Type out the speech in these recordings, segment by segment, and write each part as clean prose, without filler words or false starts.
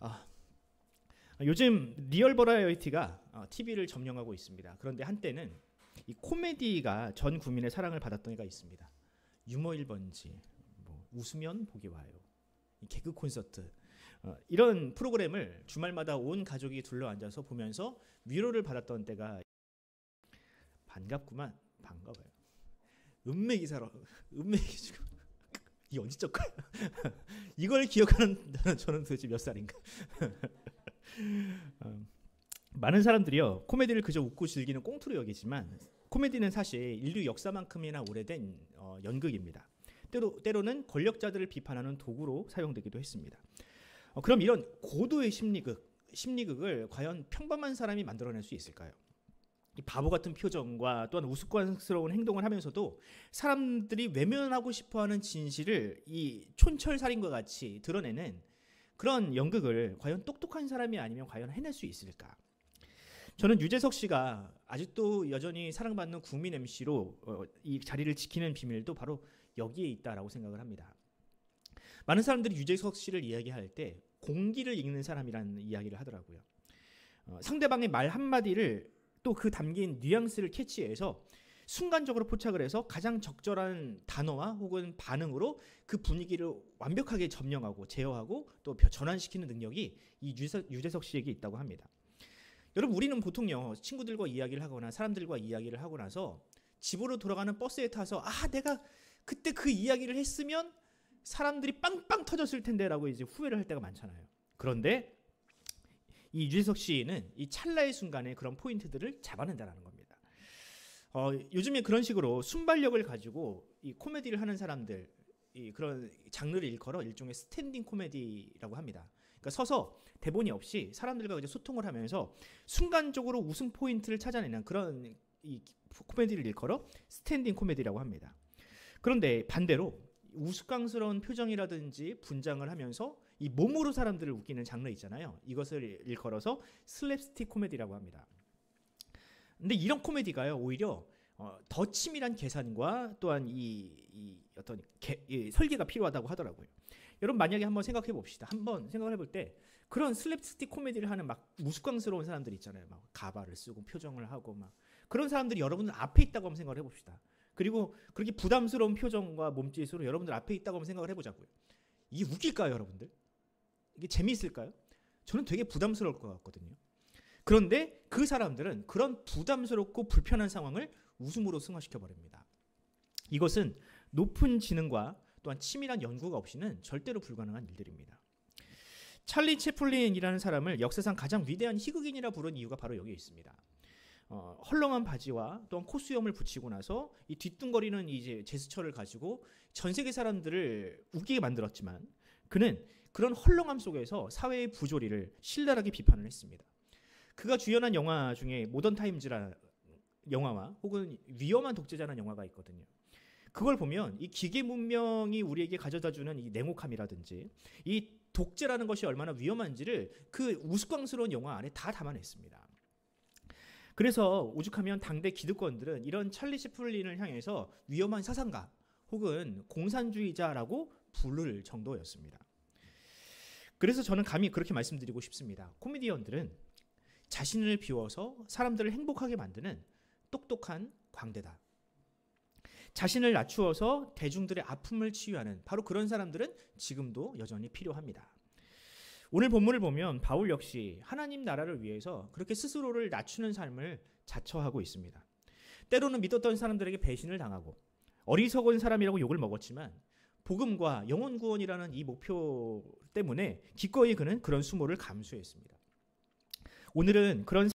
아, 요즘 리얼 버라이어티가 TV를 점령하고 있습니다. 그런데 한때는 이 코미디가 전 국민의 사랑을 받았던 해가 있습니다. 유머 1번지, 뭐 웃으면 복이 와요, 이 개그 콘서트, 이런 프로그램을 주말마다 온 가족이 둘러앉아서 보면서 위로를 받았던 때가. 반갑구만. 반가워요. 음메기사로 음메기 지금 이 언제적 거야? 이걸 기억하는 저는 도대체 몇 살인가? 많은 사람들이요 코미디를 그저 웃고 즐기는 꽁트로 여기지만 코미디는 사실 인류 역사만큼이나 오래된 연극입니다. 때로는 권력자들을 비판하는 도구로 사용되기도 했습니다. 그럼 이런 고도의 심리극을 과연 평범한 사람이 만들어낼 수 있을까요? 이 바보 같은 표정과 또한 우스꽝스러운 행동을 하면서도 사람들이 외면하고 싶어하는 진실을 이 촌철살인과 같이 드러내는 그런 연극을 과연 똑똑한 사람이 아니면 과연 해낼 수 있을까? 저는 유재석 씨가 아직도 여전히 사랑받는 국민 MC로 이 자리를 지키는 비밀도 바로 여기에 있다라고 생각을 합니다. 많은 사람들이 유재석 씨를 이야기할 때 공기를 읽는 사람이라는 이야기를 하더라고요. 상대방의 말 한마디를 또 그 담긴 뉘앙스를 캐치해서 순간적으로 포착을 해서 가장 적절한 단어와 혹은 반응으로 그 분위기를 완벽하게 점령하고 제어하고 또 전환시키는 능력이 이 유재석 씨에게 있다고 합니다. 여러분, 우리는 보통요 친구들과 이야기를 하거나 사람들과 이야기를 하고 나서 집으로 돌아가는 버스에 타서 내가 그때 그 이야기를 했으면 사람들이 빵빵 터졌을 텐데라고 이제 후회를 할 때가 많잖아요. 그런데 이 유재석 씨는 이 찰나의 순간에 그런 포인트들을 잡아낸다는 겁니다. 요즘에 그런 식으로 순발력을 가지고 이 코미디를 하는 사람들, 그런 장르를 일컬어 일종의 스탠딩 코미디라고 합니다. 그러니까 서서 대본이 없이 사람들과 이제 소통을 하면서 순간적으로 웃음 포인트를 찾아내는 그런 이 코미디를 일컬어 스탠딩 코미디라고 합니다. 그런데 반대로 우스꽝스러운 표정이라든지 분장을 하면서 이 몸으로 사람들을 웃기는 장르 있잖아요. 이것을 일컬어서 슬랩스틱 코미디라고 합니다. 근데 이런 코미디가요 오히려 더 치밀한 계산과 또한 이 어떤 설계가 필요하다고 하더라고요. 여러분, 만약에 한번 생각해 봅시다. 한번 생각을 해볼 때 그런 슬랩스틱 코미디를 하는 막 우스꽝스러운 사람들 있잖아요. 막 가발을 쓰고 표정을 하고 막 그런 사람들이 여러분들 앞에 있다고 한번 생각을 해봅시다. 그리고 그렇게 부담스러운 표정과 몸짓으로 여러분들 앞에 있다고 한번 생각을 해보자고요. 이게 웃길까요, 여러분들? 이게 재미있을까요? 저는 되게 부담스러울 것 같거든요. 그런데 그 사람들은 그런 부담스럽고 불편한 상황을 웃음으로 승화시켜버립니다. 이것은 높은 지능과 또한 치밀한 연구가 없이는 절대로 불가능한 일들입니다. 찰리 채플린이라는 사람을 역사상 가장 위대한 희극인이라 부른 이유가 바로 여기에 있습니다. 헐렁한 바지와 또한 코수염을 붙이고 나서 이 뒤뚱거리는 이제 제스처를 가지고 전 세계 사람들을 웃기게 만들었지만 그는 그런 헐렁함 속에서 사회의 부조리를 신랄하게 비판을 했습니다. 그가 주연한 영화 중에 모던 타임즈라는 영화와 혹은 위험한 독재자라는 영화가 있거든요. 그걸 보면 이 기계 문명이 우리에게 가져다주는 이 냉혹함이라든지 이 독재라는 것이 얼마나 위험한지를 그 우스꽝스러운 영화 안에 다 담아냈습니다. 그래서 오죽하면 당대 기득권들은 이런 찰리 채플린을 향해서 위험한 사상가 혹은 공산주의자라고 부를 정도였습니다. 그래서 저는 감히 그렇게 말씀드리고 싶습니다. 코미디언들은 자신을 비워서 사람들을 행복하게 만드는 똑똑한 광대다. 자신을 낮추어서 대중들의 아픔을 치유하는 바로 그런 사람들은 지금도 여전히 필요합니다. 오늘 본문을 보면 바울 역시 하나님 나라를 위해서 그렇게 스스로를 낮추는 삶을 자처하고 있습니다. 때로는 믿었던 사람들에게 배신을 당하고 어리석은 사람이라고 욕을 먹었지만 복음과 영혼 구원이라는 이 목표 때문에 기꺼이 그는 그런 수모를 감수했습니다. 오늘은 그런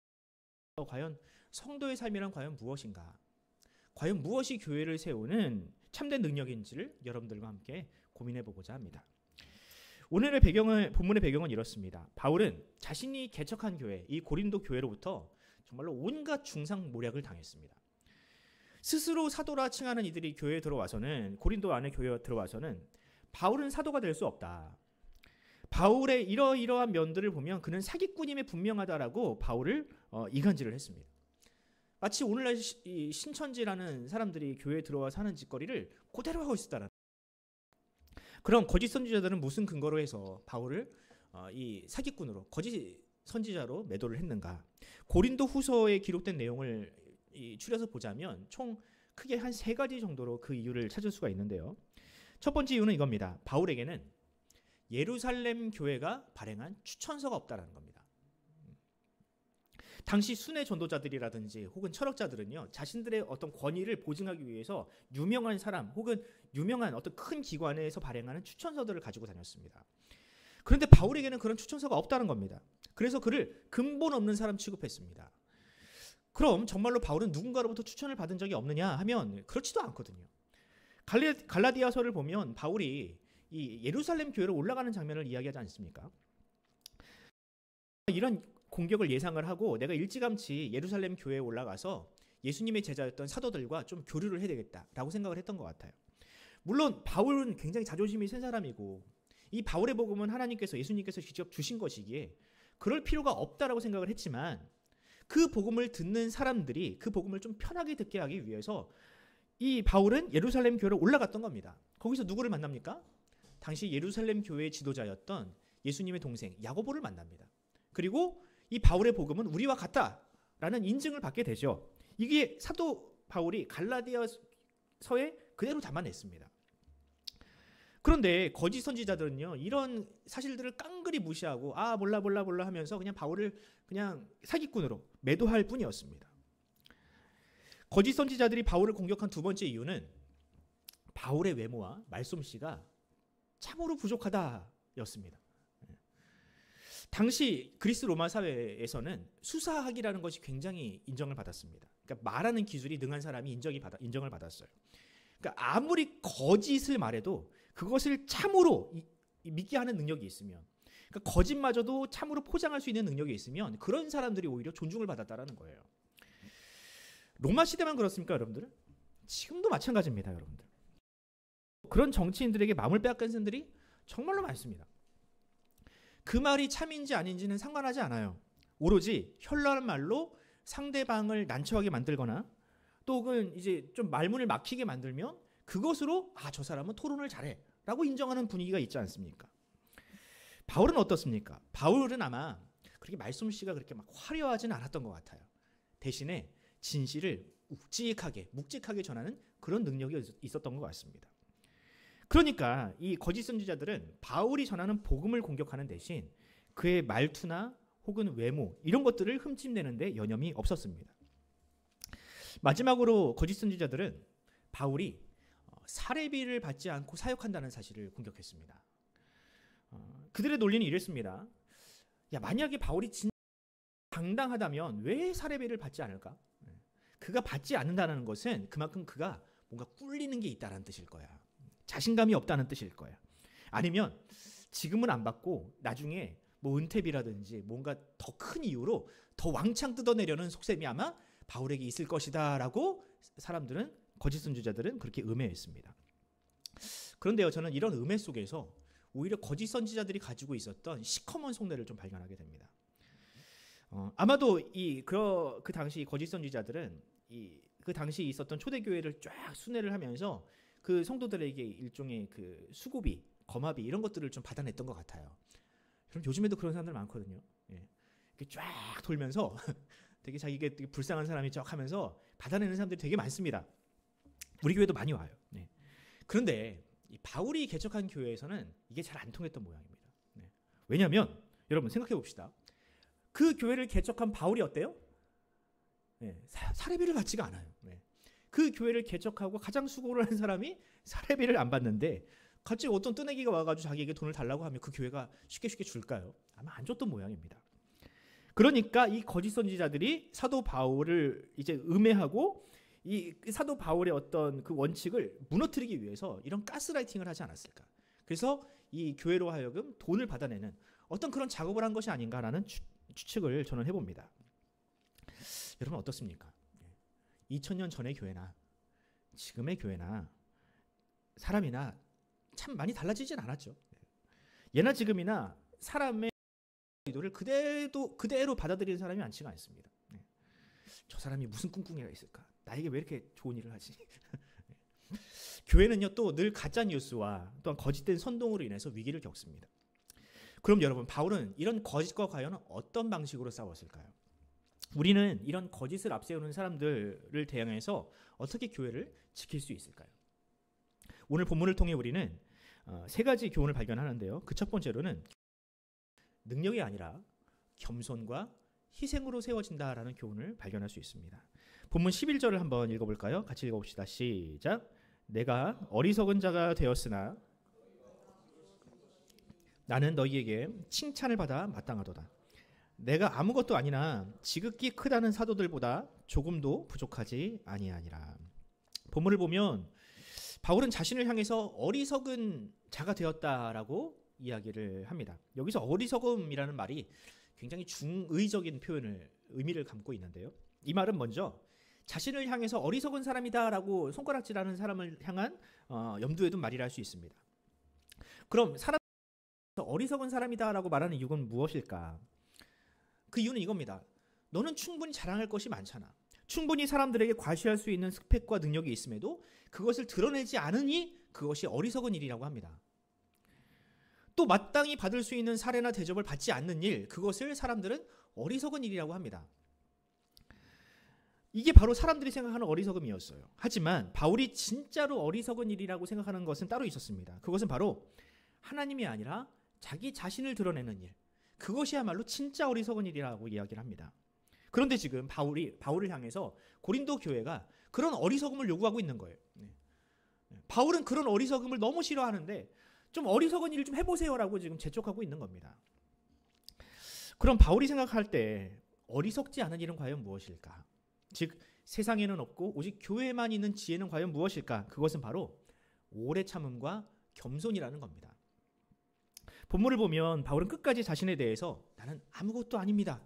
과연 성도의 삶이란 과연 무엇인가? 과연 무엇이 교회를 세우는 참된 능력인지를 여러분들과 함께 고민해보고자 합니다. 오늘의 본문의 배경은 이렇습니다. 바울은 자신이 개척한 교회, 이 고린도 교회로부터 정말로 온갖 중상모략을 당했습니다. 스스로 사도라 칭하는 이들이 교회에 들어와서는 고린도 안에 교회에 들어와서는 바울은 사도가 될 수 없다. 바울의 이러이러한 면들을 보면 그는 사기꾼임에 분명하다라고 바울을 이간질을 했습니다. 마치 오늘날 신천지라는 사람들이 교회에 들어와서 하는 짓거리를 그대로 하고 있었다라는. 그럼 거짓 선지자들은 무슨 근거로 해서 바울을 이 사기꾼으로 거짓 선지자로 매도를 했는가? 고린도 후서에 기록된 내용을 추려서 보자면 총 크게 한 3가지 정도로 그 이유를 찾을 수가 있는데요. 첫 번째 이유는 이겁니다. 바울에게는 예루살렘 교회가 발행한 추천서가 없다라는 겁니다. 당시 순회 전도자들이라든지 혹은 철학자들은요, 자신들의 어떤 권위를 보증하기 위해서 유명한 사람 혹은 유명한 어떤 큰 기관에서 발행하는 추천서들을 가지고 다녔습니다. 그런데 바울에게는 그런 추천서가 없다는 겁니다. 그래서 그를 근본 없는 사람 취급했습니다. 그럼 정말로 바울은 누군가로부터 추천을 받은 적이 없느냐 하면 그렇지도 않거든요. 갈라디아서를 보면 바울이 이 예루살렘 교회로 올라가는 장면을 이야기하지 않습니까? 이런 공격을 예상을 하고 내가 일찌감치 예루살렘 교회에 올라가서 예수님의 제자였던 사도들과 좀 교류를 해야 되겠다라고 생각을 했던 것 같아요. 물론 바울은 굉장히 자존심이 센 사람이고 이 바울의 복음은 하나님께서 예수님께서 직접 주신 것이기에 그럴 필요가 없다라고 생각을 했지만 그 복음을 듣는 사람들이 그 복음을 좀 편하게 듣게 하기 위해서 이 바울은 예루살렘 교회로 올라갔던 겁니다. 거기서 누구를 만납니까? 당시 예루살렘 교회의 지도자였던 예수님의 동생 야고보를 만납니다. 그리고 이 바울의 복음은 우리와 같다라는 인증을 받게 되죠. 이게 사도 바울이 갈라디아서에 그대로 담아냈습니다. 그런데 거짓 선지자들은요, 이런 사실들을 깡그리 무시하고 몰라 하면서 그냥 바울을 그냥 사기꾼으로 매도할 뿐이었습니다. 거짓 선지자들이 바울을 공격한 두 번째 이유는 바울의 외모와 말솜씨가 참으로 부족하다였습니다. 당시 그리스 로마 사회에서는 수사학이라는 것이 굉장히 인정을 받았습니다. 그러니까 말하는 기술이 능한 사람이 인정을 받았어요. 그러니까 아무리 거짓을 말해도 그것을 참으로 믿게 하는 능력이 있으면, 그러니까 거짓마저도 참으로 포장할 수 있는 능력이 있으면 그런 사람들이 오히려 존중을 받았다라는 거예요. 로마 시대만 그렇습니까, 여러분들? 지금도 마찬가지입니다, 여러분들. 그런 정치인들에게 마음을 빼앗긴 사람들이 정말로 많습니다. 그 말이 참인지 아닌지는 상관하지 않아요. 오로지 현란한 말로 상대방을 난처하게 만들거나 또 혹은 이제 좀 말문을 막히게 만들면 그것으로 저 사람은 토론을 잘해라고 인정하는 분위기가 있지 않습니까? 바울은 어떻습니까? 바울은 아마 그렇게 말솜씨가 그렇게 막 화려하지는 않았던 것 같아요. 대신에 진실을 묵직하게 전하는 그런 능력이 있었던 것 같습니다. 그러니까 이 거짓 선지자들은 바울이 전하는 복음을 공격하는 대신 그의 말투나 혹은 외모 이런 것들을 흠집내는데 여념이 없었습니다. 마지막으로 거짓 선지자들은 바울이 사례비를 받지 않고 사역한다는 사실을 공격했습니다. 그들의 논리는 이랬습니다. 만약에 바울이 진짜 당당하다면 왜 사례비를 받지 않을까? 그가 받지 않는다는 것은 그만큼 그가 뭔가 꿀리는 게 있다는 뜻일 거야. 자신감이 없다는 뜻일 거야. 아니면 지금은 안 받고 나중에 뭐 은퇴비라든지 뭔가 더 큰 이유로 더 왕창 뜯어내려는 속셈이 아마 바울에게 있을 것이다라고 사람들은 거짓 선지자들은 그렇게 음해했습니다. 그런데요, 저는 이런 음해 속에서 오히려 거짓 선지자들이 가지고 있었던 시커먼 속내를 좀 발견하게 됩니다. 아마도 그 당시 거짓 선지자들은 그 당시 있었던 초대교회를 쫙 순회를 하면서 그 성도들에게 일종의 그 수고비, 거마비 이런 것들을 좀 받아냈던 것 같아요. 그럼 요즘에도 그런 사람들 많거든요. 이렇게 쫙 돌면서 되게 자기가 되게 불쌍한 사람이 쫙 하면서 받아내는 사람들이 되게 많습니다. 우리 교회도 많이 와요. 그런데 이 바울이 개척한 교회에서는 이게 잘 안 통했던 모양입니다. 왜냐하면 여러분 생각해 봅시다. 그 교회를 개척한 바울이 어때요? 사례비를 받지가 않아요. 그 교회를 개척하고 가장 수고를 한 사람이 사례비를 안 받는데 갑자기 어떤 뜨내기가 와가지고 자기에게 돈을 달라고 하면 그 교회가 쉽게 줄까요? 아마 안 줬던 모양입니다. 그러니까 이 거짓 선지자들이 사도 바울을 이제 음해하고 이 사도 바울의 어떤 그 원칙을 무너뜨리기 위해서 이런 가스라이팅을 하지 않았을까? 그래서 이 교회로 하여금 돈을 받아내는 어떤 그런 작업을 한 것이 아닌가라는 추측을 저는 해봅니다. 여러분 어떻습니까? 2000년 전의 교회나 지금의 교회나 사람이나 참 많이 달라지진 않았죠. 예나 지금이나 사람의 의도를 그대로 받아들이는 사람이 많지가 않습니다. 저 사람이 무슨 꿍꿍이가 있을까? 나에게 왜 이렇게 좋은 일을 하지? 교회는요 또 늘 가짜 뉴스와 또한 거짓된 선동으로 인해서 위기를 겪습니다. 그럼 여러분, 바울은 이런 거짓과 과연 어떤 방식으로 싸웠을까요? 우리는 이런 거짓을 앞세우는 사람들을 대항해서 어떻게 교회를 지킬 수 있을까요? 오늘 본문을 통해 우리는 세 가지 교훈을 발견하는데요. 그 첫 번째로는 능력이 아니라 겸손과 희생으로 세워진다라는 교훈을 발견할 수 있습니다. 본문 11절을 한번 읽어볼까요? 같이 읽어봅시다. 시작. 내가 어리석은 자가 되었으나 나는 너희에게 칭찬을 받아 마땅하도다. 내가 아무것도 아니나 지극히 크다는 사도들보다 조금도 부족하지 아니하니라. 본문을 보면 바울은 자신을 향해서 어리석은 자가 되었다라고 이야기를 합니다. 여기서 어리석음이라는 말이 굉장히 중의적인 의미를 담고 있는데요. 이 말은 먼저 자신을 향해서 어리석은 사람이다라고 손가락질하는 사람을 향한 염두에 둔 말이라 할 수 있습니다. 그럼 어리석은 사람이다라고 말하는 이유가 무엇일까? 그 이유는 이겁니다. 너는 충분히 자랑할 것이 많잖아. 충분히 사람들에게 과시할 수 있는 스펙과 능력이 있음에도 그것을 드러내지 않으니 그것이 어리석은 일이라고 합니다. 또 마땅히 받을 수 있는 사례나 대접을 받지 않는 일, 그것을 사람들은 어리석은 일이라고 합니다. 이게 바로 사람들이 생각하는 어리석음이었어요. 하지만 바울이 진짜로 어리석은 일이라고 생각하는 것은 따로 있었습니다. 그것은 바로 하나님이 아니라 자기 자신을 드러내는 일, 그것이야말로 진짜 어리석은 일이라고 이야기를 합니다. 그런데 지금 바울을 향해서 고린도 교회가 그런 어리석음을 요구하고 있는 거예요. 바울은 그런 어리석음을 너무 싫어하는데 좀 어리석은 일 좀 해보세요라고 지금 재촉하고 있는 겁니다. 그럼 바울이 생각할 때 어리석지 않은 일은 과연 무엇일까? 즉 세상에는 없고 오직 교회에만 있는 지혜는 과연 무엇일까? 그것은 바로 오래 참음과 겸손이라는 겁니다. 본문을 보면 바울은 끝까지 자신에 대해서 나는 아무것도 아닙니다.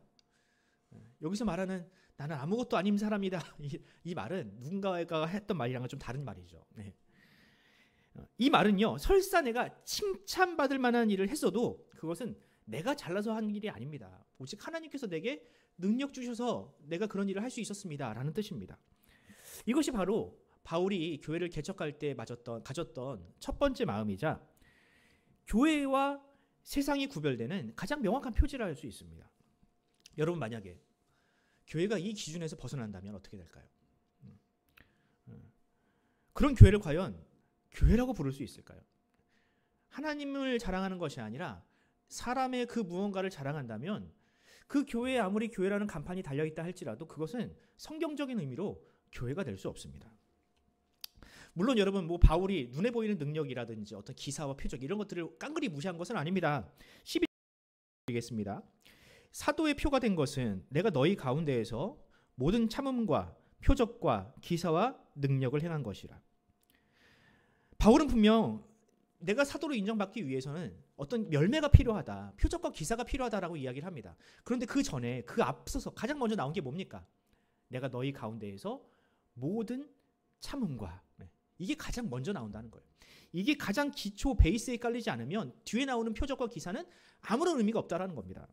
여기서 말하는 나는 아무것도 아닌 사람이다. 이 말은 누군가가 했던 말이랑은 좀 다른 말이죠. 네. 이 말은요, 설사 내가 칭찬받을 만한 일을 했어도 그것은 내가 잘나서 한 일이 아닙니다. 오직 하나님께서 내게 능력 주셔서 내가 그런 일을 할 수 있었습니다. 라는 뜻입니다. 이것이 바로 바울이 교회를 개척할 때 가졌던 첫 번째 마음이자 교회와 세상이 구별되는 가장 명확한 표지라 할 수 있습니다. 여러분, 만약에 교회가 이 기준에서 벗어난다면 어떻게 될까요? 그런 교회를 과연 교회라고 부를 수 있을까요? 하나님을 자랑하는 것이 아니라 사람의 그 무언가를 자랑한다면 그 교회에 아무리 교회라는 간판이 달려있다 할지라도 그것은 성경적인 의미로 교회가 될 수 없습니다. 물론 여러분, 바울이 눈에 보이는 능력이라든지 어떤 기사와 표적 이런 것들을 깡그리 무시한 것은 아닙니다. 12절 드리겠습니다. 사도의 표가 된 것은 내가 너희 가운데에서 모든 참음과 표적과 기사와 능력을 행한 것이라. 바울은 분명 내가 사도로 인정받기 위해서는 어떤 열매가 필요하다, 표적과 기사가 필요하다라고 이야기를 합니다. 그런데 그 전에 그 앞서서 가장 먼저 나온 게 뭡니까? 내가 너희 가운데에서 모든 참음과, 이게 가장 먼저 나온다는 거예요. 이게 가장 기초 베이스에 깔리지 않으면 뒤에 나오는 표적과 기사는 아무런 의미가 없다라는 겁니다.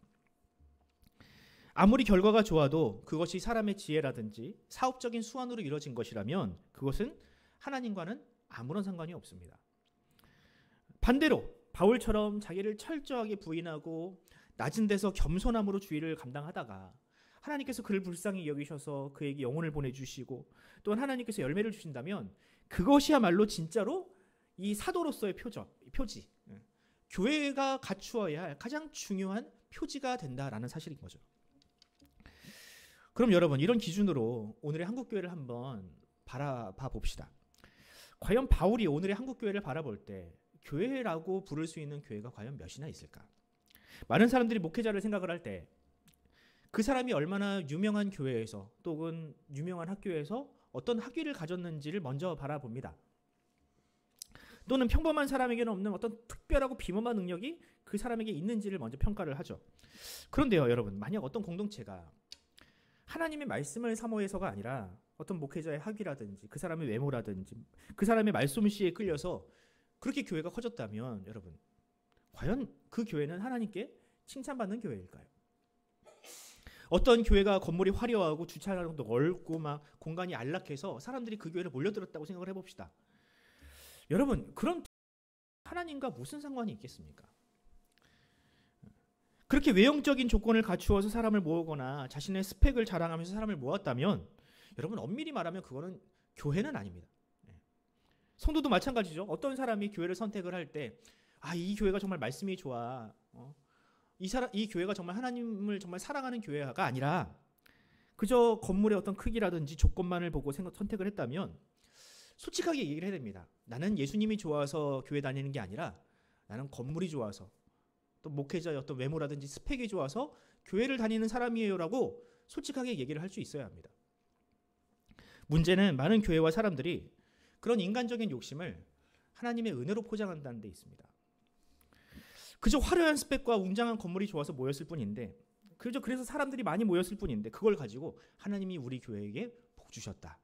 아무리 결과가 좋아도 그것이 사람의 지혜라든지 사업적인 수완으로 이루어진 것이라면 그것은 하나님과는 아무런 상관이 없습니다. 반대로 바울처럼 자기를 철저하게 부인하고 낮은 데서 겸손함으로 주의를 감당하다가 하나님께서 그를 불쌍히 여기셔서 그에게 영혼을 보내주시고 또한 하나님께서 열매를 주신다면 그것이야말로 진짜로 이 사도로서의 표지, 교회가 갖추어야 할 가장 중요한 표지가 된다라는 사실인 거죠. 그럼 여러분, 이런 기준으로 오늘의 한국교회를 한번 바라봐 봅시다. 과연 바울이 오늘의 한국교회를 바라볼 때 교회라고 부를 수 있는 교회가 과연 몇이나 있을까? 많은 사람들이 목회자를 생각을 할 때 그 사람이 얼마나 유명한 교회에서 또는 유명한 학교에서 어떤 학위를 가졌는지를 먼저 바라봅니다. 또는 평범한 사람에게는 없는 어떤 특별하고 비범한 능력이 그 사람에게 있는지를 먼저 평가를 하죠. 그런데요, 여러분, 만약 어떤 공동체가 하나님의 말씀을 사모해서가 아니라 어떤 목회자의 학위라든지 그 사람의 외모라든지 그 사람의 말솜씨에 끌려서 그렇게 교회가 커졌다면 여러분, 과연 그 교회는 하나님께 칭찬받는 교회일까요? 어떤 교회가 건물이 화려하고 주차장도 넓고 막 공간이 안락해서 사람들이 그 교회를 몰려들었다고 생각을 해봅시다. 여러분, 그런 하나님과 무슨 상관이 있겠습니까? 그렇게 외형적인 조건을 갖추어서 사람을 모으거나 자신의 스펙을 자랑하면서 사람을 모았다면 여러분 엄밀히 말하면 그거는 교회는 아닙니다. 성도도 마찬가지죠. 어떤 사람이 교회를 선택을 할 때 이 교회가 정말 말씀이 좋아. 이 교회가 정말 하나님을 정말 사랑하는 교회가 아니라 그저 건물의 어떤 크기라든지 조건만을 보고 선택을 했다면 솔직하게 얘기를 해야 됩니다. 나는 예수님이 좋아서 교회 다니는 게 아니라 나는 건물이 좋아서 또 목회자의 어떤 외모라든지 스펙이 좋아서 교회를 다니는 사람이에요라고 솔직하게 얘기를 할 수 있어야 합니다. 문제는 많은 교회와 사람들이 그런 인간적인 욕심을 하나님의 은혜로 포장한다는 데 있습니다. 그저 화려한 스펙과 웅장한 건물이 좋아서 모였을 뿐인데 그래서 사람들이 많이 모였을 뿐인데 그걸 가지고 하나님이 우리 교회에게 복 주셨다.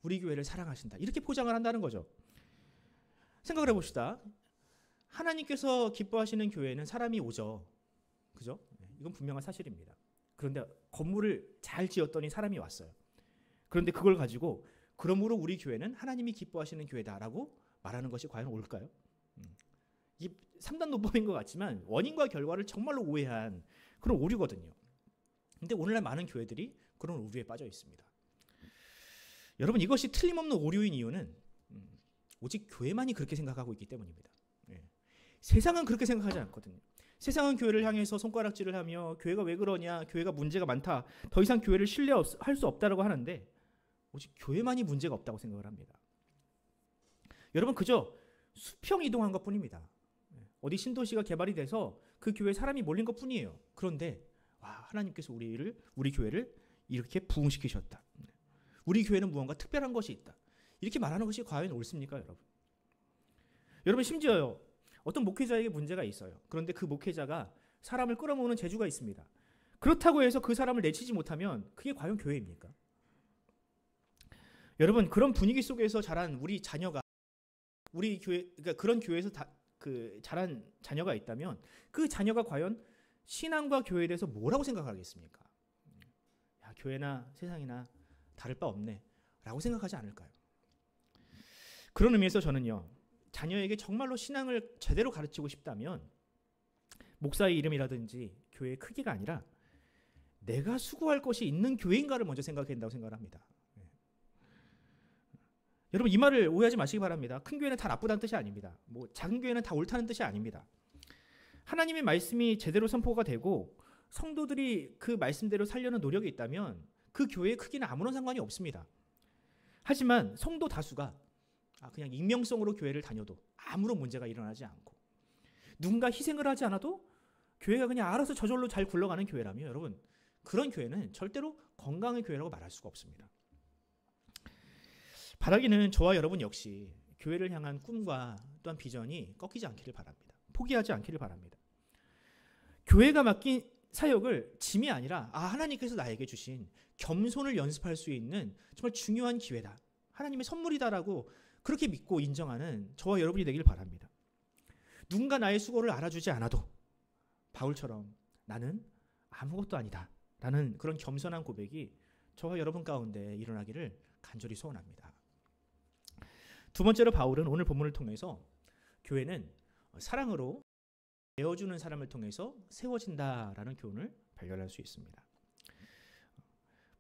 우리 교회를 사랑하신다. 이렇게 포장을 한다는 거죠. 생각을 해봅시다. 하나님께서 기뻐하시는 교회는 사람이 오죠. 그죠? 이건 분명한 사실입니다. 그런데 건물을 잘 지었더니 사람이 왔어요. 그런데 그걸 가지고 그러므로 우리 교회는 하나님이 기뻐하시는 교회다라고 말하는 것이 과연 옳을까요? 이 3단 논법인 것 같지만 원인과 결과를 정말로 오해한 그런 오류거든요. 근데 오늘날 많은 교회들이 그런 오류에 빠져 있습니다. 여러분 이것이 틀림없는 오류인 이유는 오직 교회만이 그렇게 생각하고 있기 때문입니다. 세상은 그렇게 생각하지 않거든요. 세상은 교회를 향해서 손가락질을 하며 교회가 왜 그러냐, 교회가 문제가 많다, 더 이상 교회를 신뢰할 수 없다라고 하는데 오직 교회만이 문제가 없다고 생각을 합니다. 여러분 그저 수평 이동한 것뿐입니다. 어디 신도시가 개발이 돼서 그 교회에 사람이 몰린 것뿐이에요. 그런데 하나님께서 우리 교회를 이렇게 부흥시키셨다. 우리 교회는 무언가 특별한 것이 있다. 이렇게 말하는 것이 과연 옳습니까, 여러분? 여러분 심지어요. 어떤 목회자에게 문제가 있어요. 그런데 그 목회자가 사람을 끌어모으는 재주가 있습니다. 그렇다고 해서 그 사람을 내치지 못하면 그게 과연 교회입니까? 여러분 그런 분위기 속에서 자란 우리 자녀가 우리 교회 그러니까 그런 교회에서 자란 자녀가 있다면 그 자녀가 과연 신앙과 교회에 대해서 뭐라고 생각하겠습니까? 야, 교회나 세상이나 다를 바 없네 라고 생각하지 않을까요? 그런 의미에서 저는요. 자녀에게 정말로 신앙을 제대로 가르치고 싶다면 목사의 이름이라든지 교회의 크기가 아니라 내가 수고할 것이 있는 교회인가를 먼저 생각해야 된다고 생각을 합니다. 여러분 이 말을 오해하지 마시기 바랍니다. 큰 교회는 다 나쁘다는 뜻이 아닙니다. 작은 교회는 다 옳다는 뜻이 아닙니다. 하나님의 말씀이 제대로 선포가 되고 성도들이 그 말씀대로 살려는 노력이 있다면 그 교회의 크기는 아무런 상관이 없습니다. 하지만 성도 다수가 그냥 익명성으로 교회를 다녀도 아무런 문제가 일어나지 않고 누군가 희생을 하지 않아도 교회가 그냥 알아서 저절로 잘 굴러가는 교회라면 여러분 그런 교회는 절대로 건강한 교회라고 말할 수가 없습니다. 바라기는 저와 여러분 역시 교회를 향한 꿈과 또한 비전이 꺾이지 않기를 바랍니다. 포기하지 않기를 바랍니다. 교회가 맡긴 사역을 짐이 아니라 하나님께서 나에게 주신 겸손을 연습할 수 있는 정말 중요한 기회다. 하나님의 선물이다라고 그렇게 믿고 인정하는 저와 여러분이 되길 바랍니다. 누군가 나의 수고를 알아주지 않아도 바울처럼 나는 아무것도 아니다 라는 그런 겸손한 고백이 저와 여러분 가운데 일어나기를 간절히 소원합니다. 두 번째로 바울은 오늘 본문을 통해서 교회는 사랑으로 내어주는 사람을 통해서 세워진다라는 교훈을 발견할 수 있습니다.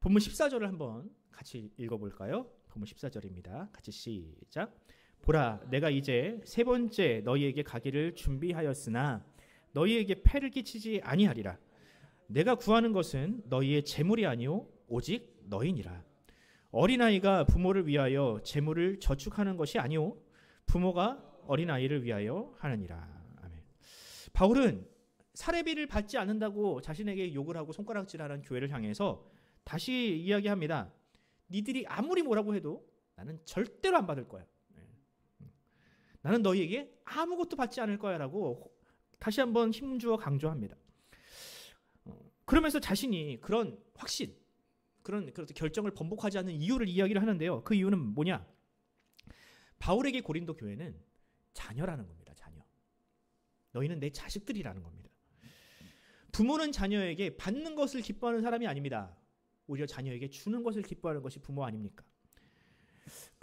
본문 14절을 한번 같이 읽어볼까요? 본문 14절입니다. 같이 시작. 보라, 내가 이제 세 번째 너희에게 가기를 준비하였으나 너희에게 폐를 끼치지 아니하리라. 내가 구하는 것은 너희의 재물이 아니오 오직 너희니라. 어린아이가 부모를 위하여 재물을 저축하는 것이 아니오 부모가 어린아이를 위하여 하느니라. 아멘. 바울은 사례비를 받지 않는다고 자신에게 욕을 하고 손가락질하는 교회를 향해서 다시 이야기합니다. 니들이 아무리 뭐라고 해도 나는 절대로 안 받을 거야. 나는 너희에게 아무것도 받지 않을 거야 라고 다시 한번 힘주어 강조합니다. 그러면서 자신이 그런 확신, 그런 결정을 번복하지 않는 이유를 이야기를 하는데요. 그 이유는 뭐냐? 바울에게 고린도 교회는 자녀라는 겁니다. 자녀. 너희는 내 자식들이라는 겁니다. 부모는 자녀에게 받는 것을 기뻐하는 사람이 아닙니다. 오히려 자녀에게 주는 것을 기뻐하는 것이 부모 아닙니까?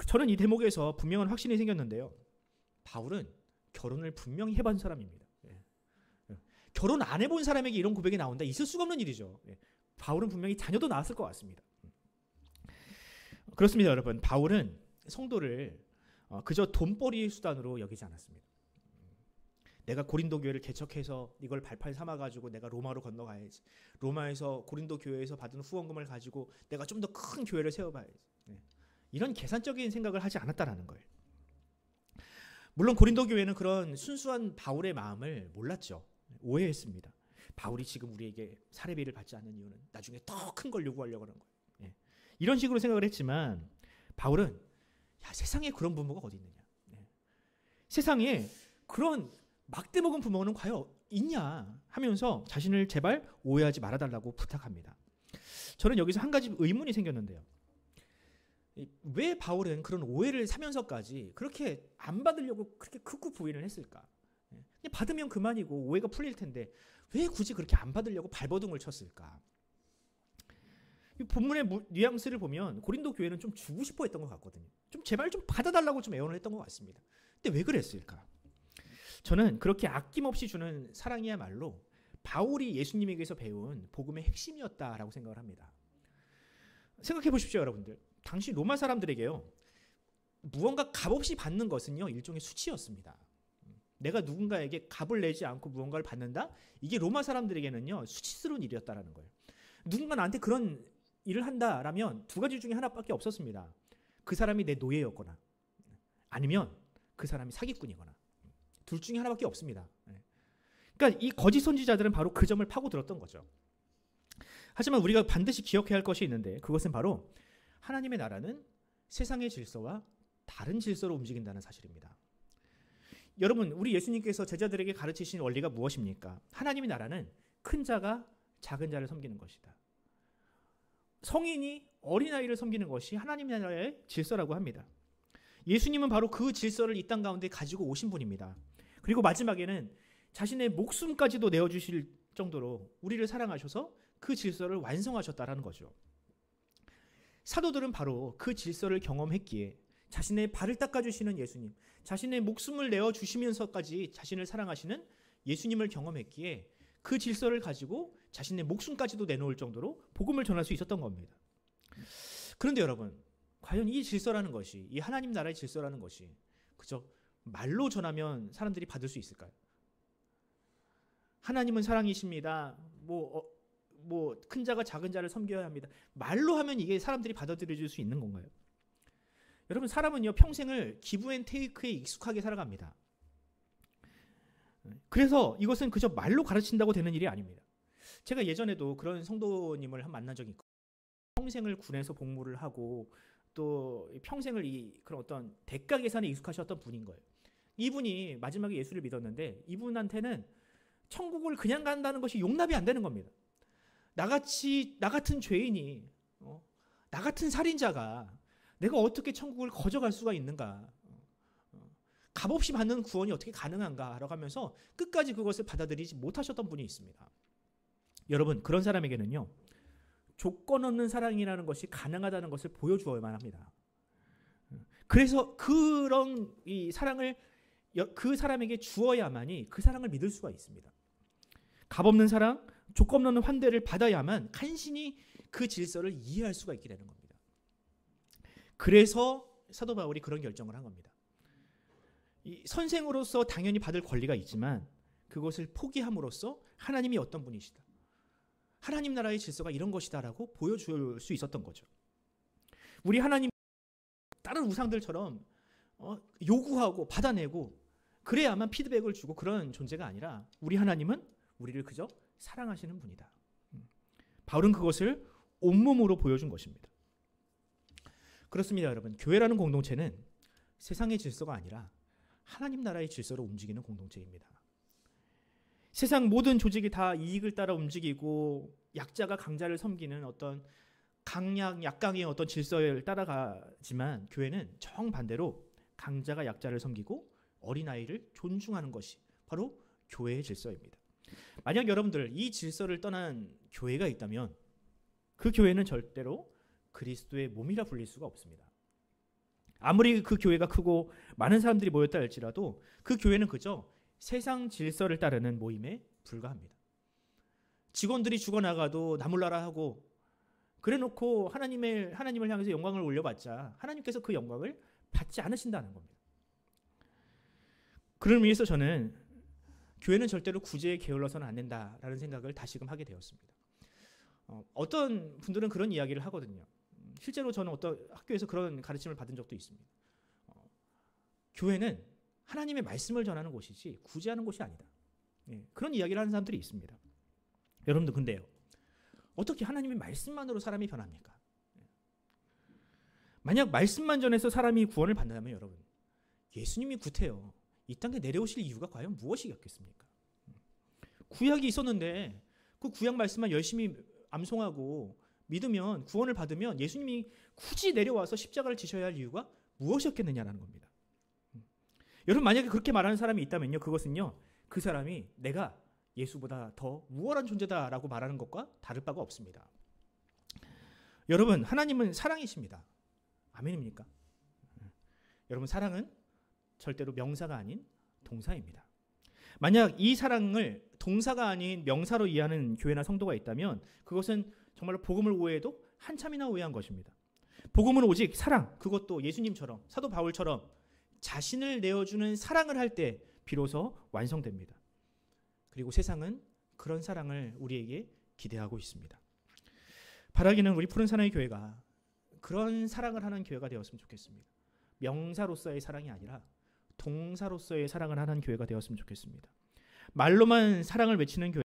저는 이 대목에서 분명한 확신이 생겼는데요. 바울은 결혼을 분명히 해본 사람입니다. 결혼 안 해본 사람에게 이런 고백이 나온다. 있을 수가 없는 일이죠. 바울은 분명히 자녀도 낳았을 것 같습니다. 그렇습니다, 여러분. 바울은 성도를 그저 돈벌이의 수단으로 여기지 않았습니다. 내가 고린도 교회를 개척해서 이걸 발판 삼아가지고 내가 로마로 건너가야지. 로마에서 고린도 교회에서 받은 후원금을 가지고 내가 좀 더 큰 교회를 세워봐야지. 이런 계산적인 생각을 하지 않았다라는 거예요. 물론 고린도 교회는 그런 순수한 바울의 마음을 몰랐죠. 오해했습니다. 바울이 지금 우리에게 사례비를 받지 않는 이유는 나중에 더 큰 걸 요구하려고 하는 거예요. 이런 식으로 생각을 했지만 바울은 세상에 그런 부모가 어디 있느냐. 세상에 그런 막대 먹은 부모는 과연 있냐 하면서 자신을 제발 오해하지 말아달라고 부탁합니다. 저는 여기서 한 가지 의문이 생겼는데요. 왜 바울은 그런 오해를 사면서까지 그렇게 안 받으려고 그렇게 극구 부인을 했을까? 그냥 받으면 그만이고 오해가 풀릴 텐데 왜 굳이 그렇게 안 받으려고 발버둥을 쳤을까? 이 본문의 뉘앙스를 보면 고린도 교회는 좀 주고 싶어 했던 것 같거든요. 좀 제발 좀 받아달라고 좀 애원을 했던 것 같습니다. 근데 왜 그랬을까? 저는 그렇게 아낌없이 주는 사랑이야말로 바울이 예수님에게서 배운 복음의 핵심이었다라고 생각을 합니다. 생각해 보십시오, 여러분들. 당시 로마 사람들에게요, 무언가 값없이 받는 것은요 일종의 수치였습니다. 내가 누군가에게 값을 내지 않고 무언가를 받는다? 이게 로마 사람들에게는요 수치스러운 일이었다라는 거예요. 누군가 나한테 그런 일을 한다라면 두 가지 중에 하나밖에 없었습니다. 그 사람이 내 노예였거나 아니면 그 사람이 사기꾼이거나 둘 중에 하나밖에 없습니다. 그러니까 이 거짓 선지자들은 바로 그 점을 파고들었던 거죠. 하지만 우리가 반드시 기억해야 할 것이 있는데 그것은 바로 하나님의 나라는 세상의 질서와 다른 질서로 움직인다는 사실입니다. 여러분, 우리 예수님께서 제자들에게 가르치신 원리가 무엇입니까? 하나님의 나라는 큰 자가 작은 자를 섬기는 것이다. 성인이 어린아이를 섬기는 것이 하나님의 나라의 질서라고 합니다. 예수님은 바로 그 질서를 이 땅 가운데 가지고 오신 분입니다. 그리고 마지막에는 자신의 목숨까지도 내어주실 정도로 우리를 사랑하셔서 그 질서를 완성하셨다라는 거죠. 사도들은 바로 그 질서를 경험했기에 자신의 발을 닦아주시는 예수님, 자신의 목숨을 내어주시면서까지 자신을 사랑하시는 예수님을 경험했기에 그 질서를 가지고 자신의 목숨까지도 내놓을 정도로 복음을 전할 수 있었던 겁니다. 그런데 여러분, 과연 이 질서라는 것이, 이 하나님 나라의 질서라는 것이 그저 말로 전하면 사람들이 받을 수 있을까요? 하나님은 사랑이십니다. 큰 자가 작은 자를 섬겨야 합니다. 말로 하면 이게 사람들이 받아들여줄 수 있는 건가요? 여러분, 사람은요 평생을 기브 앤 테이크에 익숙하게 살아갑니다. 그래서 이것은 그저 말로 가르친다고 되는 일이 아닙니다. 제가 예전에도 그런 성도님을 만난 적이 있고, 평생을 군에서 복무를 하고 또 평생을 그런 어떤 대가 계산에 익숙하셨던 분인 거예요. 이분이 마지막에 예수를 믿었는데 이분한테는 천국을 그냥 간다는 것이 용납이 안 되는 겁니다. 나 같은 죄인이, 나 같은 살인자가 내가 어떻게 천국을 거저갈 수가 있는가? 값없이 받는 구원이 어떻게 가능한가? 라고 하면서 끝까지 그것을 받아들이지 못하셨던 분이 있습니다. 여러분, 그런 사람에게는요 조건 없는 사랑이라는 것이 가능하다는 것을 보여주어야만 합니다. 그래서 그런 이 사랑을 그 사람에게 주어야만이 그 사랑을 믿을 수가 있습니다. 값없는 사랑, 조건 없는 환대를 받아야만 간신히 그 질서를 이해할 수가 있게 되는 겁니다. 그래서 사도 바울이 그런 결정을 한 겁니다. 이 선생으로서 당연히 받을 권리가 있지만 그것을 포기함으로써 하나님이 어떤 분이시다, 하나님 나라의 질서가 이런 것이다라고 보여줄 수 있었던 거죠. 우리 하나님 다른 우상들처럼 요구하고 받아내고 그래야만 피드백을 주고 그런 존재가 아니라 우리 하나님은 우리를 그저 사랑하시는 분이다. 바울은 그것을 온몸으로 보여준 것입니다. 그렇습니다, 여러분. 교회라는 공동체는 세상의 질서가 아니라 하나님 나라의 질서로 움직이는 공동체입니다. 세상 모든 조직이 다 이익을 따라 움직이고 약자가 강자를 섬기는 어떤 약강의 어떤 질서를 따라가지만 교회는 정반대로 강자가 약자를 섬기고 어린아이를 존중하는 것이 바로 교회의 질서입니다. 만약 여러분들 이 질서를 떠난 교회가 있다면 그 교회는 절대로 그리스도의 몸이라 불릴 수가 없습니다. 아무리 그 교회가 크고 많은 사람들이 모였다 할지라도 그 교회는 그저 세상 질서를 따르는 모임의 불가합니다. 직원들이 죽어나가도 나 몰라라 하고 그래놓고 하나님을 향해서 영광을 올려봤자 하나님께서 그 영광을 받지 않으신다는 겁니다. 그런 의미에서 저는 교회는 절대로 구제에 게을러서는 안 된다라는 생각을 다시금 하게 되었습니다. 어떤 분들은 그런 이야기를 하거든요. 실제로 저는 어떤 학교에서 그런 가르침을 받은 적도 있습니다. 교회는 하나님의 말씀을 전하는 곳이지 구제하는 곳이 아니다. 그런 이야기를 하는 사람들이 있습니다. 여러분들 근데요. 어떻게 하나님의 말씀만으로 사람이 변합니까? 만약 말씀만 전해서 사람이 구원을 받는다면 여러분 예수님이 구태여 이 땅에 내려오실 이유가 과연 무엇이겠습니까? 구약이 있었는데 그 구약 말씀만 열심히 암송하고 믿으면 구원을 받으면 예수님이 굳이 내려와서 십자가를 지셔야 할 이유가 무엇이었겠느냐라는 겁니다. 여러분 만약에 그렇게 말하는 사람이 있다면요. 그것은요. 그 사람이 내가 예수보다 더 우월한 존재다라고 말하는 것과 다를 바가 없습니다. 여러분 하나님은 사랑이십니다. 아멘입니까? 여러분 사랑은 절대로 명사가 아닌 동사입니다. 만약 이 사랑을 동사가 아닌 명사로 이해하는 교회나 성도가 있다면 그것은 정말로 복음을 오해해도 한참이나 오해한 것입니다. 복음은 오직 사랑, 그것도 예수님처럼 사도 바울처럼 자신을 내어주는 사랑을 할 때 비로소 완성됩니다. 그리고 세상은 그런 사랑을 우리에게 기대하고 있습니다. 바라기는 우리 푸른 사나이 교회가 그런 사랑을 하는 교회가 되었으면 좋겠습니다. 명사로서의 사랑이 아니라 동사로서의 사랑을 하는 교회가 되었으면 좋겠습니다. 말로만 사랑을 외치는 교회,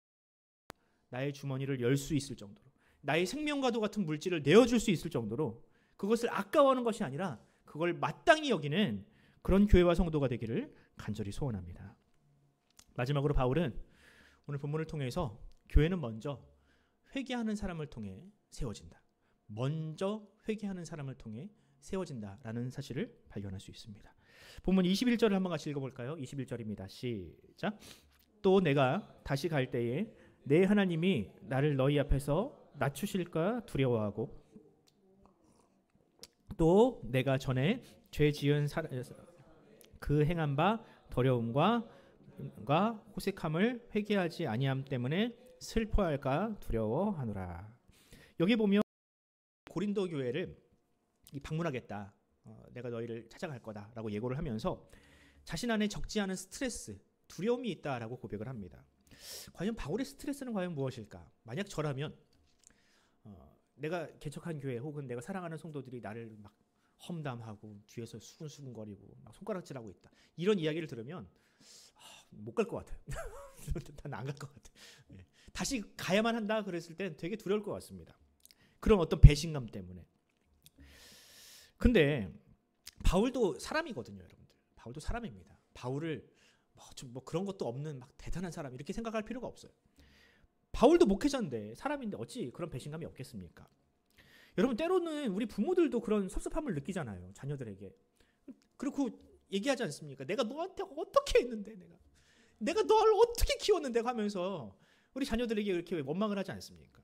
나의 주머니를 열 수 있을 정도로, 나의 생명과도 같은 물질을 내어줄 수 있을 정도로 그것을 아까워하는 것이 아니라 그걸 마땅히 여기는 그런 교회와 성도가 되기를 간절히 소원합니다. 마지막으로 바울은 오늘 본문을 통해서 교회는 먼저 회개하는 사람을 통해 세워진다. 먼저 회개하는 사람을 통해 세워진다라는 사실을 발견할 수 있습니다. 본문 21절을 한번 같이 읽어볼까요? 21절입니다. 시작. 또 내가 다시 갈 때에 내 하나님이 나를 너희 앞에서 낮추실까 두려워하고 또 내가 전에 죄 지은 그 행한 바 더러움과 호색함을 회개하지 아니함 때문에 슬퍼할까 두려워하노라. 여기 보면 고린도 교회를 방문하겠다. 내가 너희를 찾아갈 거다라고 예고를 하면서 자신 안에 적지 않은 스트레스, 두려움이 있다라고 고백을 합니다. 과연 바울의 스트레스는 과연 무엇일까? 만약 저라면 내가 개척한 교회 혹은 내가 사랑하는 성도들이 나를 막 험담하고 뒤에서 수근수근거리고 막 손가락질하고 있다. 이런 이야기를 들으면 못 갈 것 같아요. 난 안 갈 것 같아. 다시 가야만 한다 그랬을 땐 되게 두려울 것 같습니다. 그런 어떤 배신감 때문에. 근데 바울도 사람이거든요, 여러분들. 바울도 사람입니다. 바울을 뭐 그런 것도 없는 막 대단한 사람 이렇게 생각할 필요가 없어요. 바울도 목회자인데 사람인데 어찌 그런 배신감이 없겠습니까? 여러분 때로는 우리 부모들도 그런 섭섭함을 느끼잖아요. 자녀들에게. 그리고 얘기하지 않습니까? 내가 너한테 어떻게 했는데 내가 널 어떻게 키웠는데 하면서 우리 자녀들에게 이렇게 원망을 하지 않습니까?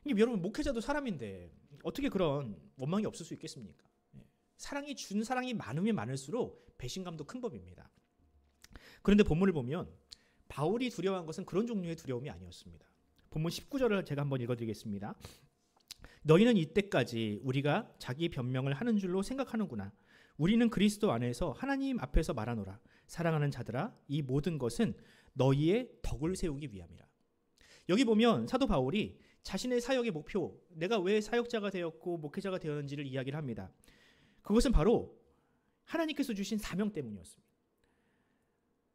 여러분 목회자도 사람인데 어떻게 그런 원망이 없을 수 있겠습니까? 사랑이 준 사랑이 많으면 많을수록 배신감도 큰 법입니다. 그런데 본문을 보면 바울이 두려워한 것은 그런 종류의 두려움이 아니었습니다. 본문 19절을 제가 한번 읽어드리겠습니다. 너희는 이때까지 우리가 자기 변명을 하는 줄로 생각하는구나. 우리는 그리스도 안에서 하나님 앞에서 말하노라. 사랑하는 자들아, 이 모든 것은 너희의 덕을 세우기 위함이라. 여기 보면 사도 바울이 자신의 사역의 목표, 내가 왜 사역자가 되었고 목회자가 되었는지를 이야기를 합니다. 그것은 바로 하나님께서 주신 사명 때문이었습니다.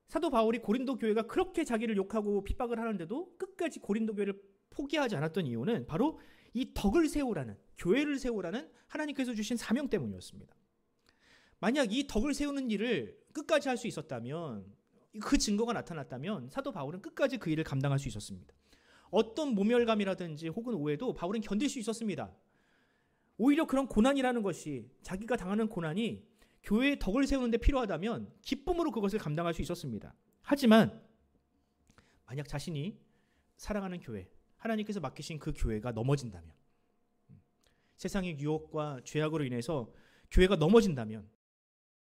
사도 바울이 고린도 교회가 그렇게 자기를 욕하고 핍박을 하는데도 끝까지 고린도 교회를 포기하지 않았던 이유는 바로 이 덕을 세우라는, 교회를 세우라는 하나님께서 주신 사명 때문이었습니다. 만약 이 덕을 세우는 일을 끝까지 할 수 있었다면, 그 증거가 나타났다면 사도 바울은 끝까지 그 일을 감당할 수 있었습니다. 어떤 모멸감이라든지 혹은 오해도 바울은 견딜 수 있었습니다. 오히려 그런 고난이라는 것이, 자기가 당하는 고난이 교회의 덕을 세우는 데 필요하다면 기쁨으로 그것을 감당할 수 있었습니다. 하지만 만약 자신이 사랑하는 교회, 하나님께서 맡기신 그 교회가 넘어진다면, 세상의 유혹과 죄악으로 인해서 교회가 넘어진다면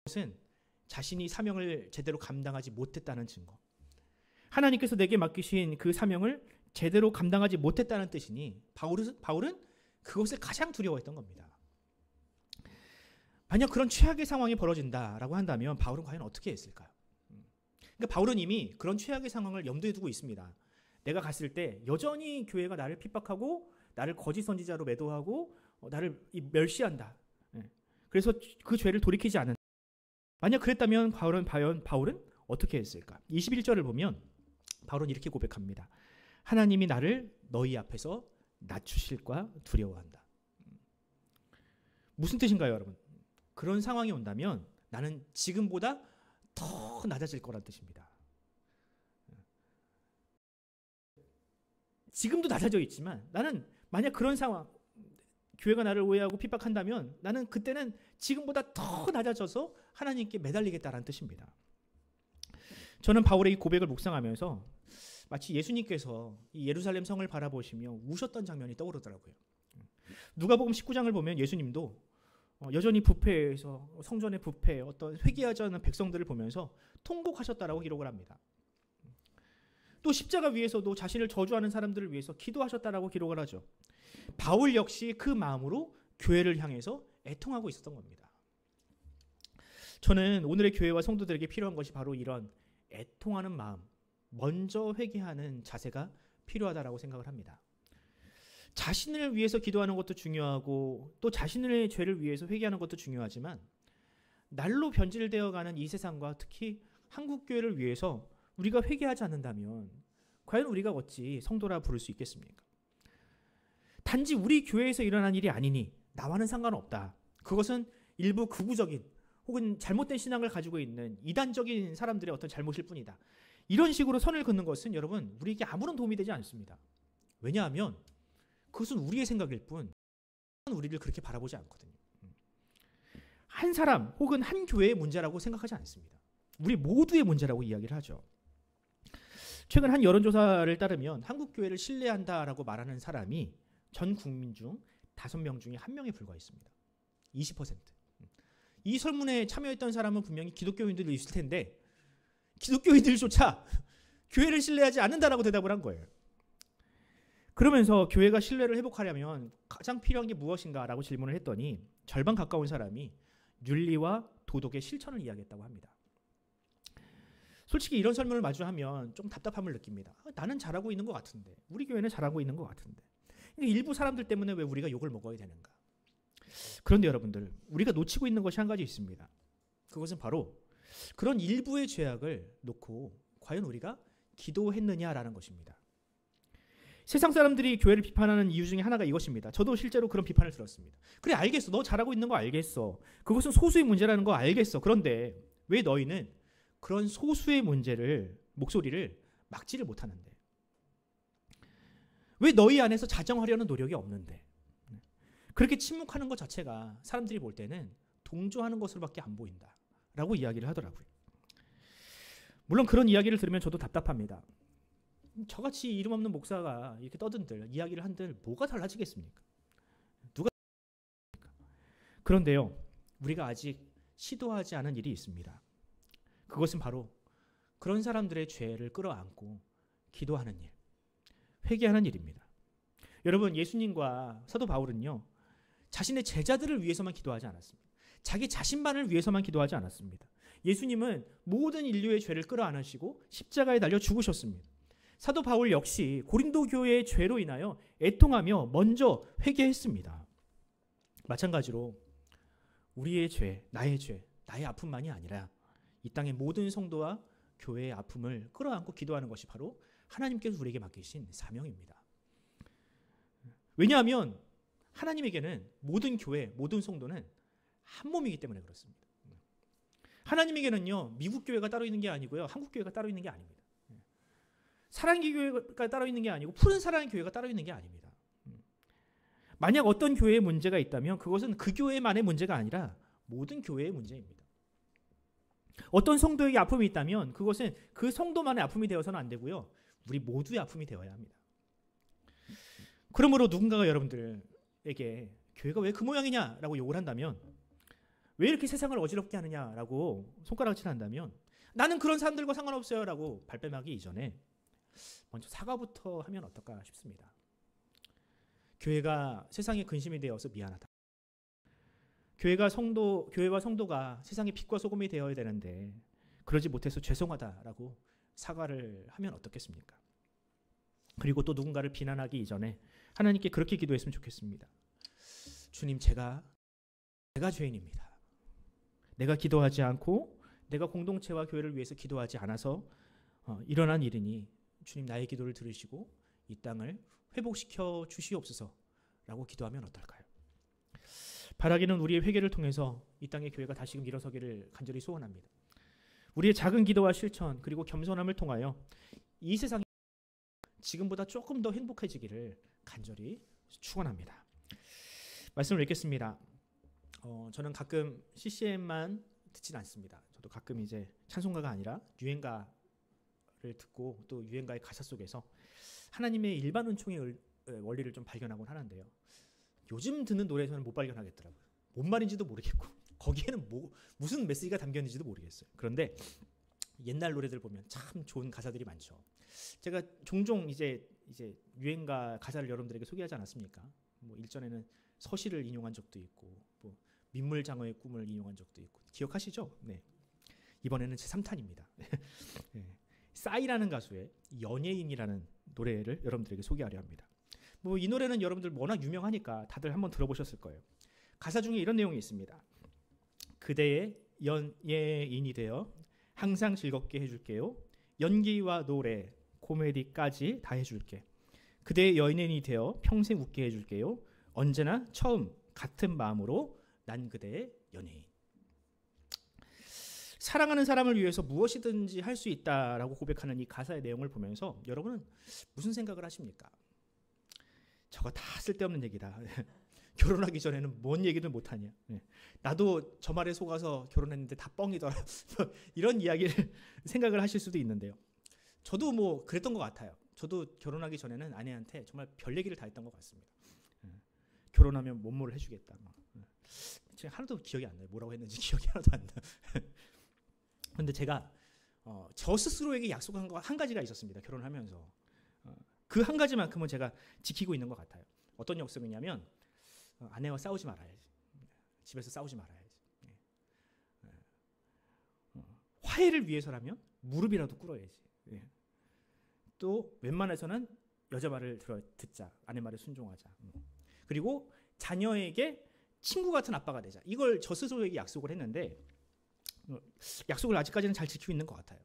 그것은 자신이 사명을 제대로 감당하지 못했다는 증거, 하나님께서 내게 맡기신 그 사명을 제대로 감당하지 못했다는 뜻이니 바울은 그것을 가장 두려워했던 겁니다. 만약 그런 최악의 상황이 벌어진다라고 한다면 바울은 과연 어떻게 했을까요? 그러니까 바울은 이미 그런 최악의 상황을 염두에 두고 있습니다. 내가 갔을 때 여전히 교회가 나를 핍박하고 나를 거짓 선지자로 매도하고 나를 멸시한다. 그래서 그 죄를 돌이키지 않는다. 만약 그랬다면 바울은 어떻게 했을까? 21절을 보면 바울은 이렇게 고백합니다. 하나님이 나를 너희 앞에서 낮추실까 두려워한다. 무슨 뜻인가요, 여러분? 그런 상황이 온다면 나는 지금보다 더 낮아질 거란 뜻입니다. 지금도 낮아져 있지만 나는 만약 그런 상황, 교회가 나를 오해하고 핍박한다면 나는 그때는 지금보다 더 낮아져서 하나님께 매달리겠다라는 뜻입니다. 저는 바울의 이 고백을 묵상하면서 마치 예수님께서 이 예루살렘 성을 바라보시며 우셨던 장면이 떠오르더라고요. 누가복음 19장을 보면 예수님도 여전히 부패에서 성전의 부패, 어떤 회개하지 않은 백성들을 보면서 통곡하셨다라고 기록을 합니다. 또 십자가 위에서도 자신을 저주하는 사람들을 위해서 기도하셨다라고 기록을 하죠. 바울 역시 그 마음으로 교회를 향해서 애통하고 있었던 겁니다. 저는 오늘의 교회와 성도들에게 필요한 것이 바로 이런 애통하는 마음, 먼저 회개하는 자세가 필요하다라고 생각을 합니다. 자신을 위해서 기도하는 것도 중요하고 또 자신의 죄를 위해서 회개하는 것도 중요하지만 날로 변질되어가는 이 세상과 특히 한국교회를 위해서 우리가 회개하지 않는다면 과연 우리가 어찌 성도라 부를 수 있겠습니까? 단지 우리 교회에서 일어난 일이 아니니 나와는 상관없다. 그것은 일부 극우적인 혹은 잘못된 신앙을 가지고 있는 이단적인 사람들의 어떤 잘못일 뿐이다. 이런 식으로 선을 긋는 것은 여러분 우리에게 아무런 도움이 되지 않습니다. 왜냐하면 그것은 우리의 생각일 뿐 우리를 그렇게 바라보지 않거든요. 한 사람 혹은 한 교회의 문제라고 생각하지 않습니다. 우리 모두의 문제라고 이야기를 하죠. 최근 한 여론조사를 따르면 한국교회를 신뢰한다라고 말하는 사람이 전 국민 중 5명 중에 1명에 불과했습니다. 20%. 이 설문에 참여했던 사람은 분명히 기독교인들도 있을 텐데 기독교인들조차 교회를 신뢰하지 않는다라고 대답을 한 거예요. 그러면서 교회가 신뢰를 회복하려면 가장 필요한 게 무엇인가라고 질문을 했더니 절반 가까운 사람이 윤리와 도덕의 실천을 이야기했다고 합니다. 솔직히 이런 설문을 마주하면 좀 답답함을 느낍니다. 나는 잘하고 있는 것 같은데, 우리 교회는 잘하고 있는 것 같은데, 일부 사람들 때문에 왜 우리가 욕을 먹어야 되는가? 그런데 여러분들, 우리가 놓치고 있는 것이 한 가지 있습니다. 그것은 바로 그런 일부의 죄악을 놓고 과연 우리가 기도했느냐라는 것입니다. 세상 사람들이 교회를 비판하는 이유 중에 하나가 이것입니다. 저도 실제로 그런 비판을 들었습니다. 그래, 알겠어. 너 잘하고 있는 거 알겠어. 그것은 소수의 문제라는 거 알겠어. 그런데 왜 너희는 그런 소수의 목소리를 막지를 못하는데? 왜 너희 안에서 자정하려는 노력이 없는데? 그렇게 침묵하는 것 자체가 사람들이 볼 때는 동조하는 것으로밖에 안 보인다라고 이야기를 하더라고요. 물론 그런 이야기를 들으면 저도 답답합니다. 저같이 이름 없는 목사가 이렇게 떠든들 이야기를 한들 뭐가 달라지겠습니까? 누가? 그런데요, 우리가 아직 시도하지 않은 일이 있습니다. 그것은 바로 그런 사람들의 죄를 끌어안고 기도하는 일, 회개하는 일입니다. 여러분, 예수님과 사도 바울은요, 자신의 제자들을 위해서만 기도하지 않았습니다. 자기 자신만을 위해서만 기도하지 않았습니다. 예수님은 모든 인류의 죄를 끌어안으시고 십자가에 달려 죽으셨습니다. 사도 바울 역시 고린도 교회의 죄로 인하여 애통하며 먼저 회개했습니다. 마찬가지로 우리의 죄, 나의 아픔만이 아니라 이 땅의 모든 성도와 교회의 아픔을 끌어안고 기도하는 것이 바로 하나님께서 우리에게 맡기신 사명입니다. 왜냐하면 하나님에게는 모든 교회, 모든 성도는 한 몸이기 때문에 그렇습니다. 하나님에게는요, 미국 교회가 따로 있는 게 아니고요, 한국 교회가 따로 있는 게 아닙니다. 사랑의 교회가 따로 있는 게 아니고 푸른 사랑의 교회가 따로 있는 게 아닙니다. 만약 어떤 교회에 문제가 있다면 그것은 그 교회만의 문제가 아니라 모든 교회의 문제입니다. 어떤 성도에게 아픔이 있다면 그것은 그 성도만의 아픔이 되어서는 안 되고요, 우리 모두의 아픔이 되어야 합니다. 그러므로 누군가가 여러분들에게 교회가 왜 그 모양이냐라고 욕을 한다면, 왜 이렇게 세상을 어지럽게 하느냐라고 손가락질 한다면, 나는 그런 사람들과 상관없어요 라고 발뺌하기 이전에 먼저 사과부터 하면 어떨까 싶습니다. 교회가 세상의 근심이 되어서 미안하다. 교회와 성도가 세상의 빛과 소금이 되어야 되는데 그러지 못해서 죄송하다라고 사과를 하면 어떻겠습니까? 그리고 또 누군가를 비난하기 이전에 하나님께 그렇게 기도했으면 좋겠습니다. 주님, 제가 죄인입니다. 내가 기도하지 않고 내가 공동체와 교회를 위해서 기도하지 않아서 일어난 일이니 주님, 나의 기도를 들으시고 이 땅을 회복시켜 주시옵소서라고 기도하면 어떨까요? 바라기는 우리의 회개를 통해서 이 땅의 교회가 다시금 일어서기를 간절히 소원합니다. 우리의 작은 기도와 실천 그리고 겸손함을 통하여 이 세상이 지금보다 조금 더 행복해지기를 간절히 축원합니다. 말씀을 읽겠습니다. 저는 가끔 CCM만 듣진 않습니다. 저도 가끔 이제 찬송가가 아니라 유행가를 듣고 또 유행가의 가사 속에서 하나님의 일반 은총의 원리를 좀 발견하곤 하는데요. 요즘 듣는 노래에서는 못 발견하겠더라고요. 뭔 말인지도 모르겠고 거기에는 무슨 메시지가 담겨 있는지도 모르겠어요. 그런데 옛날 노래들 보면 참 좋은 가사들이 많죠. 제가 종종 이제 유행가 가사를 여러분들에게 소개하지 않았습니까? 뭐 일전에는 서시를 인용한 적도 있고 뭐 민물장어의 꿈을 인용한 적도 있고 기억하시죠? 네. 이번에는 제 3탄입니다. 네. 싸이라는 가수의 연예인이라는 노래를 여러분들에게 소개하려 합니다. 뭐 이 노래는 여러분들 워낙 유명하니까 다들 한번 들어보셨을 거예요. 가사 중에 이런 내용이 있습니다. 그대의 연예인이 되어 항상 즐겁게 해줄게요. 연기와 노래, 코미디까지 다 해줄게. 그대의 연예인이 되어 평생 웃게 해줄게요. 언제나 처음 같은 마음으로 난 그대의 연예인. 사랑하는 사람을 위해서 무엇이든지 할 수 있다라고 고백하는 이 가사의 내용을 보면서 여러분은 무슨 생각을 하십니까? 저거 다 쓸데없는 얘기다. 결혼하기 전에는 뭔 얘기를 못하냐. 나도 저 말에 속아서 결혼했는데 다 뻥이더라. 이런 이야기를 생각을 하실 수도 있는데요. 저도 뭐 그랬던 것 같아요. 저도 결혼하기 전에는 아내한테 정말 별 얘기를 다 했던 것 같습니다. 결혼하면 뭐뭐를 해주겠다. 제가 하나도 기억이 안 나요. 뭐라고 했는지 기억이 하나도 안 나요. 그런데 제가 저 스스로에게 약속한 거 한 가지가 있었습니다. 결혼하면서. 그 한 가지만큼은 제가 지키고 있는 것 같아요. 어떤 약속이냐면 아내와 싸우지 말아야지. 집에서 싸우지 말아야지. 화해를 위해서라면 무릎이라도 꿇어야지. 또 웬만해서는 여자 말을 듣자. 아내 말에 순종하자. 그리고 자녀에게 친구 같은 아빠가 되자. 이걸 저 스스로에게 약속을 했는데 약속을 아직까지는 잘 지키고 있는 것 같아요.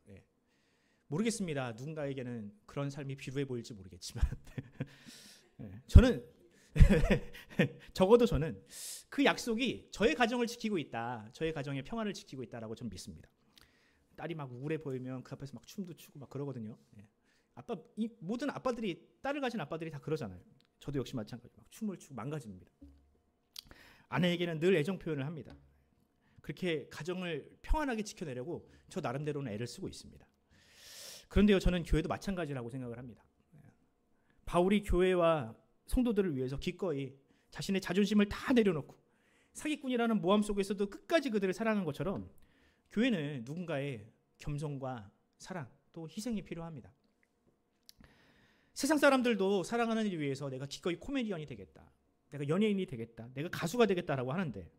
모르겠습니다. 누군가에게는 그런 삶이 비루해 보일지 모르겠지만 저는 적어도 저는 그 약속이 저의 가정을 지키고 있다. 저의 가정의 평안을 지키고 있다라고 좀 믿습니다. 딸이 막 우울해 보이면 그 앞에서 막 춤도 추고 막 그러거든요. 모든 아빠들이, 딸을 가진 아빠들이 다 그러잖아요. 저도 역시 마찬가지. 막 춤을 추고 망가집니다. 아내에게는 늘 애정 표현을 합니다. 그렇게 가정을 평안하게 지켜내려고 저 나름대로는 애를 쓰고 있습니다. 그런데요, 저는 교회도 마찬가지라고 생각을 합니다. 바울이 교회와 성도들을 위해서 기꺼이 자신의 자존심을 다 내려놓고 사기꾼이라는 모함 속에서도 끝까지 그들을 사랑한 것처럼 교회는 누군가의 겸손과 사랑 또 희생이 필요합니다. 세상 사람들도 사랑하는 일 위해서 내가 기꺼이 코미디언이 되겠다, 내가 연예인이 되겠다, 내가 가수가 되겠다라고 하는데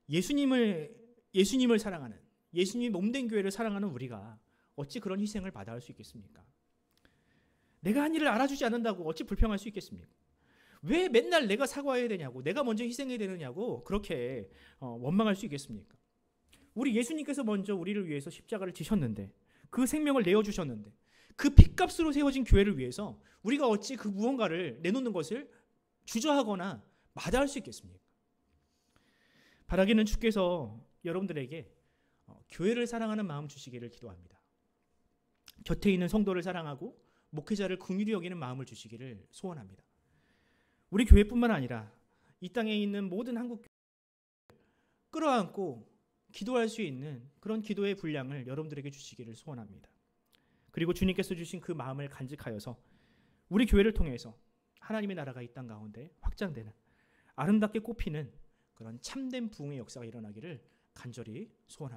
예수님을 사랑하는, 예수님 몸된 교회를 사랑하는 우리가 어찌 그런 희생을 받아야 할 수 있겠습니까? 내가 한 일을 알아주지 않는다고 어찌 불평할 수 있겠습니까? 왜 맨날 내가 사과해야 되냐고, 내가 먼저 희생해야 되느냐고 그렇게 원망할 수 있겠습니까? 우리 예수님께서 먼저 우리를 위해서 십자가를 지셨는데, 그 생명을 내어주셨는데, 그 핏값으로 세워진 교회를 위해서 우리가 어찌 그 무언가를 내놓는 것을 주저하거나 마다할 수 있겠습니까? 바라기는 주께서 여러분들에게 교회를 사랑하는 마음 주시기를 기도합니다. 곁에 있는 성도를 사랑하고 목회자를 긍휼히 여기는 마음을 주시기를 소원합니다. 우리 교회뿐만 아니라 이 땅에 있는 모든 한국 교회를 끌어안고 기도할 수 있는 그런 기도의 분량을 여러분들에게 주시기를 소원합니다. 그리고 주님께서 주신 그 마음을 간직하여서 우리 교회를 통해서 하나님의 나라가 이 땅 가운데 확장되는, 아름답게 꽃피는 그런 참된 부흥의 역사가 일어나기를 간절히 소원합니다.